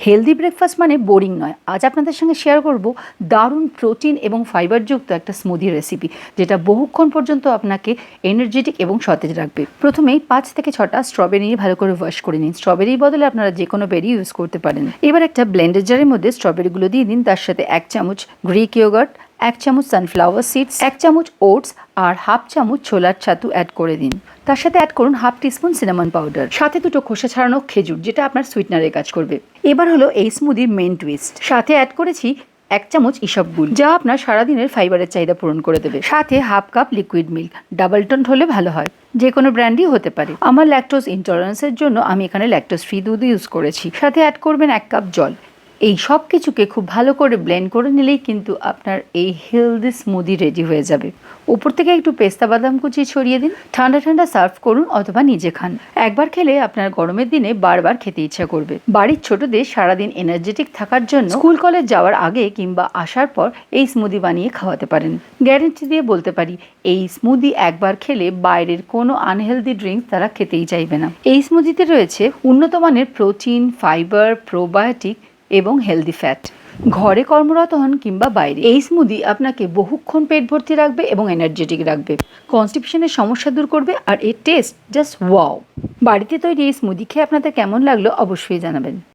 Healthy breakfast মানে boring নয়। আজ আপনাদের সঙ্গে শেয়ার করব দারুণ প্রোটিন এবং ফাইবারযুক্ত একটা স্মুদি রেসিপি, যেটা বহুক্ষণ পর্যন্ত আপনাকে এনার্জেটিক এবং সতেজ রাখবে। প্রথমেই 5 থেকে 6টা স্ট্রবেরি নিয়ে ভালো করে ওয়াশ করে নিন। স্ট্রবেরির বদলে আপনারা যে কোনো বেরি ইউজ করতে পারেন। এবার একটা ব্লেন্ডার জারের মধ্যে স্ট্রবেরিগুলো দিয়ে দিন। তার সাথে 1 চামচ গ্রিক ইয়োগার্ট, 1 চামচ সানফ্লাওয়ার সিডস, 1 চামচ ওটস আর হাফ চামচ ছোলার ছাতু অ্যাড করে দিন। তার সাথে অ্যাড করুন হাফ টিস্পুন সিনামন পাউডার, সাথে 2টো খোসা ছাড়ানো খেজুর, যেটা আপনার সুইটনারের কাজ করবে। এবার হলো এই স্মুদির মেন টুইস্ট। সাথে অ্যাড করেছি 1 চামচ ইসবগুল, যা আপনার সারাদিনের ফাইবারের চাহিদা পূরণ করে দেবে। সাথে half cup liquid milk, double toned হলে ভালো হয়, যে কোনো ব্র্যান্ডই হতে পারে। আমার ল্যাকটোজ ইনটলারেন্সের জন্য আমি এখানে ল্যাকটোজ ফ্রি দুধ ইউজ করেছি। সাথে অ্যাড করবেন 1 কাপ জল। এই সব কিছুকে খুব ভালো করে ব্লেন্ড করে নিলেই কিন্তু আপনার এই হেলদি স্মুদি রেডি হয়ে যাবে। উপর থেকে একটু পেস্তা বাদাম কুচি ছড়িয়ে দিন। ঠান্ডা ঠান্ডা সার্ভ করুন অথবা নিজে খান। একবার খেলে আপনার গরমের দিনে বারবার খেতে ইচ্ছা করবে। বাড়ির ছোটদের সারাদিন এনার্জেটিক থাকার জন্য স্কুল কলেজ যাওয়ার আগে কিংবা আসার পর এই স্মুদি বানিয়ে খাওয়াতে পারেন। গ্যারেন্টি দিয়ে বলতে পারি, এই স্মুদি একবার খেলে বাইরের কোনো আনহেলদি ড্রিঙ্কস তারা খেতেই চাইবে না। এই স্মুদিতে রয়েছে উন্নত মানের প্রোটিন, ফাইবার, প্রোবায়োটিক এবং হেলদি ফ্যাট। ঘরে কর্মরত হন কিংবা বাইরে, এই স্মুদি আপনাকে বহুক্ষণ পেট ভর্তি রাখবে এবং এনার্জেটিক রাখবে। কনস্টিপেশনের সমস্যা দূর করবে আর এর টেস্ট জাস্ট ওয়াও। বাড়িতে তৈরি এই স্মুদি খেয়ে আপনাদের কেমন লাগলো অবশ্যই জানাবেন।